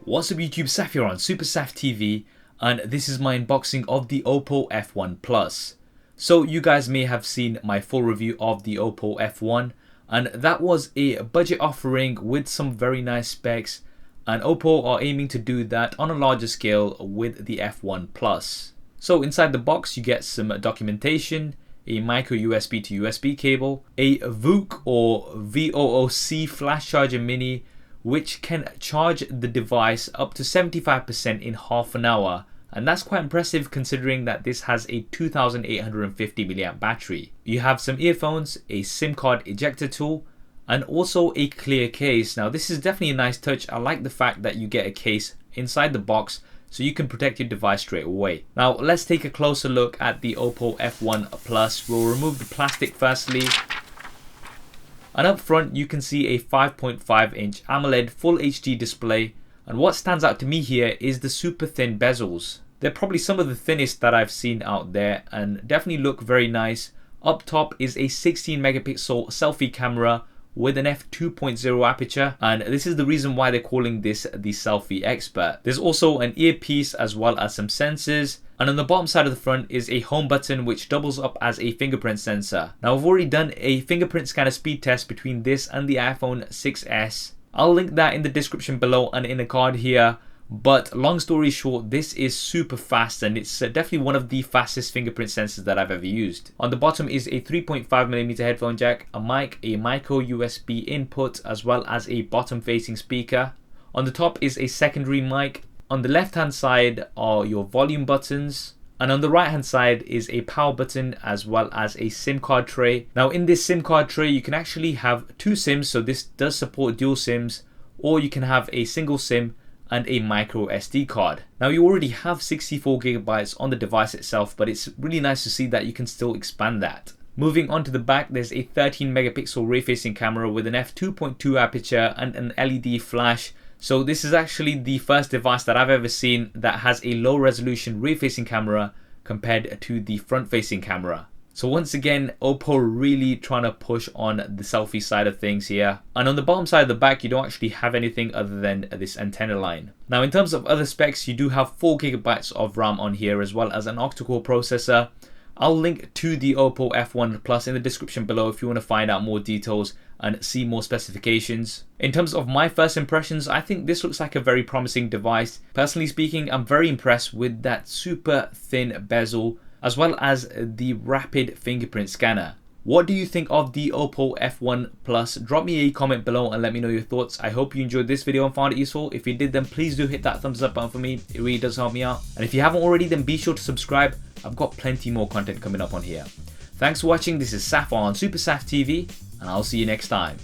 What's up YouTube, Saf here on SuperSaf TV, and this is my unboxing of the Oppo F1 Plus. So you guys may have seen my full review of the Oppo F1, and that was a budget offering with some very nice specs, and Oppo are aiming to do that on a larger scale with the F1 Plus. So inside the box you get some documentation, a micro USB to USB cable, a VOOC or VOOC Flash Charger Mini, which can charge the device up to 75% in half an hour, and that's quite impressive considering that this has a 2850 mAh battery. You have some earphones, a SIM card ejector tool, and also a clear case. Now this is definitely a nice touch. I like the fact that you get a case inside the box so you can protect your device straight away. Now let's take a closer look at the Oppo F1 Plus. We'll remove the plastic firstly. And up front you can see a 5.5 inch AMOLED Full HD display, and what stands out to me here is the super thin bezels. They're probably some of the thinnest that I've seen out there and definitely look very nice. Up top is a 16 megapixel selfie camera with an f2.0 aperture, and this is the reason why they're calling this the selfie expert. There's also an earpiece as well as some sensors, and on the bottom side of the front is a home button which doubles up as a fingerprint sensor. Now I've already done a fingerprint scanner speed test between this and the iPhone 6s. I'll link that in the description below and in a card here. But long story short, this is super fast, and it's definitely one of the fastest fingerprint sensors that I've ever used. On the bottom is a 3.5mm headphone jack, a mic, a micro USB input, as well as a bottom facing speaker. On the top is a secondary mic. On the left hand side are your volume buttons, and on the right hand side is a power button as well as a SIM card tray. Now in this SIM card tray you can actually have two SIMs, so this does support dual SIMs, or you can have a single SIM and a micro SD card. Now you already have 64GB on the device itself, but it's really nice to see that you can still expand that. Moving on to the back, there's a 13 megapixel rear facing camera with an f2.2 aperture and an LED flash. So this is actually the first device that I've ever seen that has a low resolution rear facing camera compared to the front facing camera. So once again, Oppo really trying to push on the selfie side of things here. And on the bottom side of the back, you don't actually have anything other than this antenna line. Now in terms of other specs, you do have 4GB of RAM on here as well as an octa-core processor. I'll link to the Oppo F1 Plus in the description below if you want to find out more details and see more specifications. In terms of my first impressions, I think this looks like a very promising device. Personally speaking, I'm very impressed with that super thin bezel as well as the rapid fingerprint scanner. What do you think of the Oppo F1 Plus? Drop me a comment below and let me know your thoughts. I hope you enjoyed this video and found it useful. If you did, then please do hit that thumbs up button for me. It really does help me out. And if you haven't already, then be sure to subscribe. I've got plenty more content coming up on here. Thanks for watching. This is Saf on SuperSaf TV, and I'll see you next time.